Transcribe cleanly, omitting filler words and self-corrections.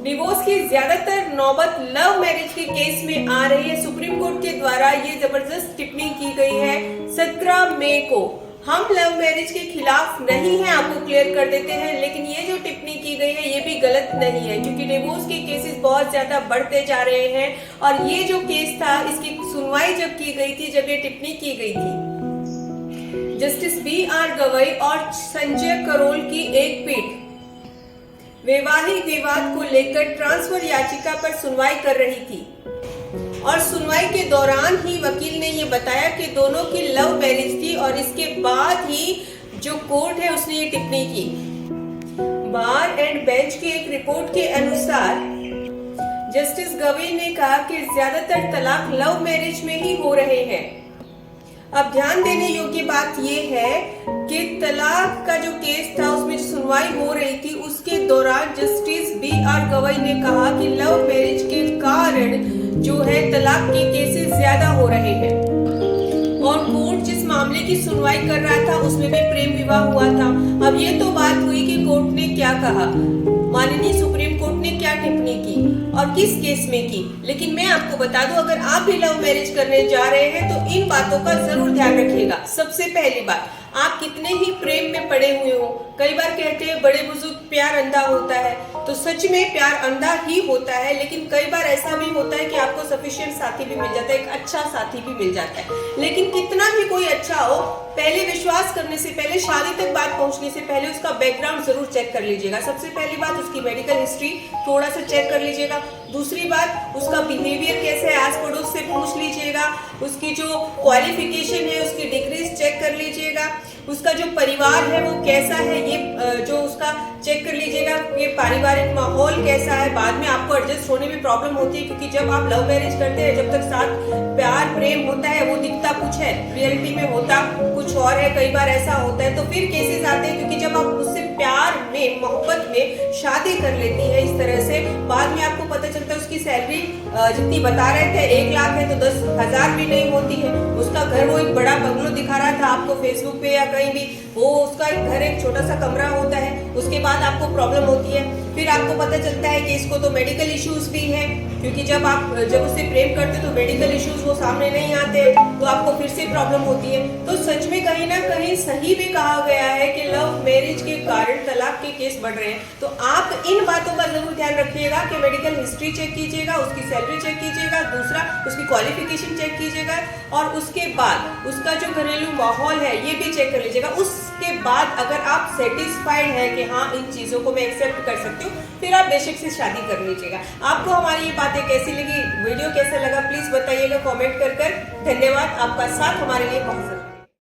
Divorce की ज्यादातर नौबत लव मैरिज के केस में आ रही है। सुप्रीम कोर्ट के द्वारा ये जबरदस्त टिप्पणी की गई है 17 मई को। हम लव मैरिज के खिलाफ नहीं है, आपको क्लियर कर देते हैं, लेकिन ये जो टिप्पणी की गई है ये भी गलत नहीं है, क्योंकि डिवोर्स के केसेस बहुत ज्यादा बढ़ते जा रहे हैं। और ये जो केस था, इसकी सुनवाई जब की गई थी, जब ये टिप्पणी की गई थी, जस्टिस B.R. गवई और संजय करोल की एक पीठ वैवाहिक विवाद को लेकर ट्रांसफर याचिका पर सुनवाई कर रही थी। और सुनवाई के दौरान ही वकील ने ये बताया कि दोनों की लव मैरिज थी, और इसके बाद ही जो कोर्ट है उसने ये टिप्पणी की। बार एंड बेंच की एक रिपोर्ट के अनुसार जस्टिस गवई ने कहा कि ज्यादातर तलाक लव मैरिज में ही हो रहे हैं। अब ध्यान देने योग्य बात यह है कि तलाक का जो केस था उसमें सुनवाई हो रही थी, उसके दौरान जस्टिस B.R. गवई ने कहा कि लव मैरिज के कारण जो है तलाक के केसेस ज्यादा हो रहे हैं। और कोर्ट जिस मामले की सुनवाई कर रहा था उसमें भी प्रेम विवाह हुआ था। अब ये तो बात हुई कि कोर्ट ने क्या कहा, माननीय सुप्रीम कोर्ट ने क्या टिप्पणी की और किस केस में की। लेकिन मैं आपको बता दूं, अगर आप भी लव मैरिज करने जा रहे हैं तो इन बातों का जरूर ध्यान रखिएगा। सबसे पहली बात, आप कितने ही प्रेम में पड़े हुए हो, कई बार कहते हैं बड़े बुजुर्ग प्यार अंधा होता है, तो सच में प्यार अंधा ही होता है। लेकिन कई बार ऐसा भी होता है कि आपको सफिशिएंट साथी भी मिल जाता है, एक अच्छा साथी भी मिल जाता है। लेकिन कितना भी कोई अच्छा हो, पहले विश्वास करने से पहले, शादी तक बात पहुंचने से पहले उसका बैकग्राउंड जरूर चेक कर लीजिएगा। सबसे पहली बात, उसकी मेडिकल हिस्ट्री थोड़ा सा चेक कर लीजिएगा। दूसरी बात, उसका बिहेवियर कैसे है, आस पड़ोस से पूछ लीजिएगा। उसकी जो क्वालिफिकेशन है, उसकी डिग्रीज चेक कर लीजिएगा। उसका जो परिवार है वो कैसा है, ये जो उसका चेक कर लीजिएगा। ये पारिवारिक माहौल कैसा है। बाद में आपको एडजस्ट होने में प्रॉब्लम होती है, क्योंकि जब आप लव मैरिज करते हैं, जब तक साथ प्यार प्रेम होता है वो दिखता कुछ है, रियलिटी में होता कुछ और है। कई बार ऐसा होता है, तो फिर केसेस आते हैं, क्योंकि जब आप उससे प्यार में मोहब्बत में शादी कर लेती है इस तरह से, बाद में आपको पता चलता है उसकी सैलरी जितनी बता रहे थे 1 लाख है तो 10,000 भी नहीं होती है। उसका घर वो एक बड़ा बंगलो दिखा रहा था आपको फेसबुक पे या कहीं भी, वो उसका एक घर एक छोटा सा कमरा होता है। उसके बाद आपको प्रॉब्लम होती है। फिर आपको पता चलता है कि इसको तो मेडिकल इश्यूज भी है, क्योंकि जब उससे प्रेम करते तो मेडिकल इश्यूज वो सामने नहीं आते, तो आपको फिर से प्रॉब्लम होती है। तो सच में कहीं ना कहीं सही भी कहा गया है कि लव मैरिज के कारण तलाक के केस बढ़ रहे हैं। तो आप इन बातों का जरूर ध्यान रखिएगा कि मेडिकल हिस्ट्री चेक कीजिएगा, उसकी सैलरी चेक कीजिएगा, दूसरा उसकी क्वालिफिकेशन चेक कीजिएगा, और उसके बाद उसका जो घरेलू माहौल है ये भी चेक कर लीजिएगा। उसके बाद अगर आप सेटिस्फाइड है कि हाँ इन चीजों को मैं एक्सेप्ट कर सकती हूँ, फिर आप बेशक से शादी कर लीजिएगा। आपको हमारी ये बातें कैसी लगी, वीडियो कैसा लगा, प्लीज बताइएगा कमेंट कर। धन्यवाद, आपका साथ हमारे लिए बहुत जरूरी है।